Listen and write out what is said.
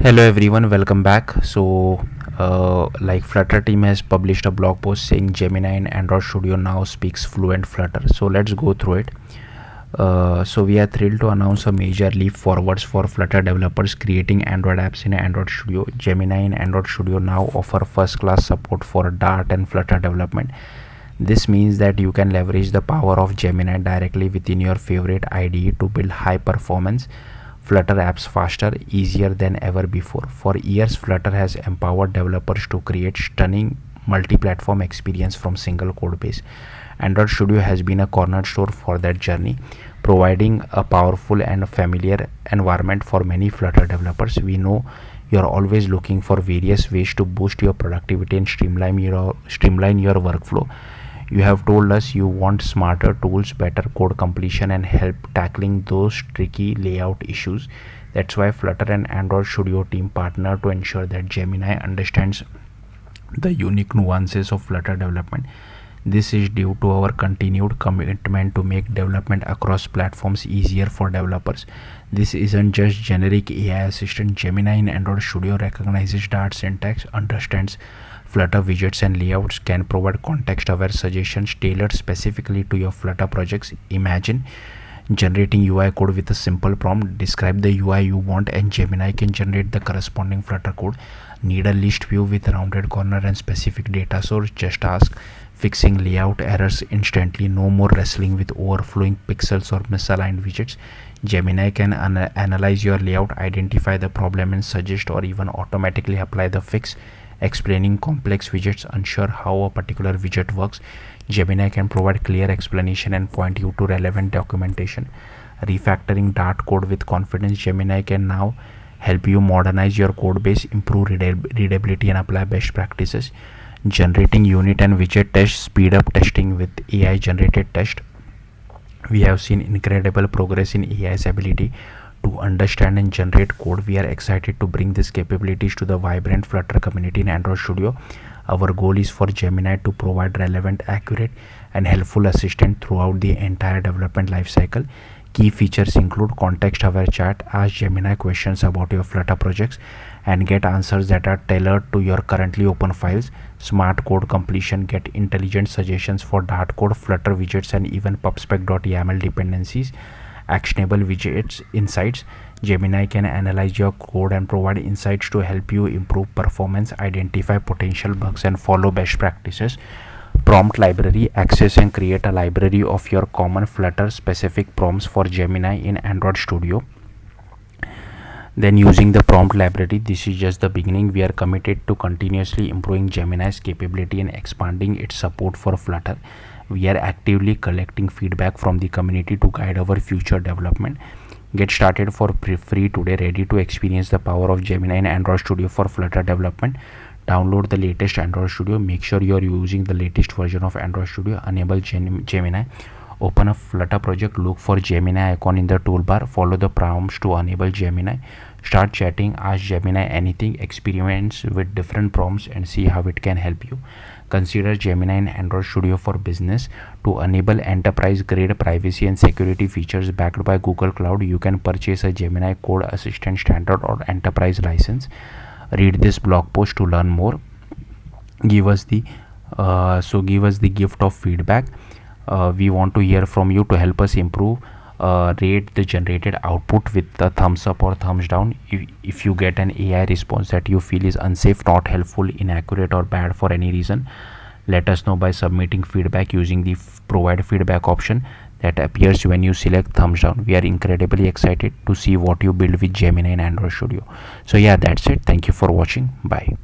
Hello everyone, welcome back. Flutter team has published a blog post saying Gemini in Android Studio now speaks fluent Flutter. So let's go through it. We are thrilled to announce a major leap forwards for Flutter developers creating Android apps in Android Studio. Gemini in Android Studio now offer first-class support for Dart and Flutter development. This means that you can leverage the power of Gemini directly within your favorite IDE to build high-performance Flutter apps faster, easier than ever before. For years, Flutter has empowered developers to create stunning multi-platform experience from single code base. Android Studio has been a cornerstone for that journey, providing a powerful and familiar environment for many Flutter developers. We know you're always looking for various ways to boost your productivity and streamline your workflow. You have told us you want smarter tools, better code completion, and help tackling those tricky layout issues. That's why Flutter and Android Studio team partner to ensure that Gemini understands the unique nuances of Flutter development. This is due to our continued commitment to make development across platforms easier for developers. This isn't just generic AI assistant. Gemini in Android Studio recognizes Dart syntax, understands Flutter widgets and layouts, can provide context-aware suggestions tailored specifically to your Flutter projects. Imagine generating UI code with a simple prompt, describe the UI you want, and Gemini can generate the corresponding Flutter code. Need a list view with rounded corner and specific data source? Just ask. Fixing layout errors instantly. No more wrestling with overflowing pixels or misaligned widgets. Gemini can analyze your layout, identify the problem, and suggest or even automatically apply the fix. Explaining complex widgets, unsure how a particular widget works, Gemini can provide clear explanation and point you to relevant documentation. Refactoring Dart code with confidence, Gemini can now help you modernize your code base, improve readability, and apply best practices. Generating unit and widget tests, speed up testing with AI generated test. We have seen incredible progress in AI's ability to understand and generate code. We are excited to bring these capabilities to the vibrant Flutter community in Android Studio. Our goal is for Gemini to provide relevant, accurate, and helpful assistance throughout the entire development lifecycle. Key features include context-aware chat, ask Gemini questions about your Flutter projects and get answers that are tailored to your currently open files. Smart code completion, get intelligent suggestions for Dart code, Flutter widgets, and even pubspec.yaml dependencies. Actionable widgets insights, Gemini can analyze your code and provide insights to help you improve performance, identify potential bugs, and follow best practices. Prompt library, access and create a library of your common Flutter specific prompts for Gemini in Android Studio. Then using the prompt library, this is just the beginning. We are committed to continuously improving Gemini's capability and expanding its support for Flutter. We are actively collecting feedback from the community to guide our future development. Get started for free today, ready to experience the power of Gemini in Android Studio for Flutter development. Download the latest Android Studio. Make sure you are using the latest version of Android Studio. Enable Gemini. Open a Flutter project. Look for Gemini icon in the toolbar. Follow the prompts to enable Gemini. Start chatting. Ask Gemini anything. Experiments with different prompts and see how it can help you. Consider Gemini in Android Studio for Business. To enable enterprise-grade privacy and security features backed by Google Cloud, you can purchase a Gemini Code Assistant Standard or Enterprise license. Read this blog post to learn more. Give us the gift of feedback. We want to hear from you to help us improve. Rate the generated output with a thumbs up or thumbs down. If you get an AI response that you feel is unsafe, not helpful, inaccurate, or bad for any reason, let us know by submitting feedback using the provide feedback option that appears when you select thumbs down. We are incredibly excited to see what you build with Gemini in Android Studio. So yeah, that's it. Thank you for watching. Bye.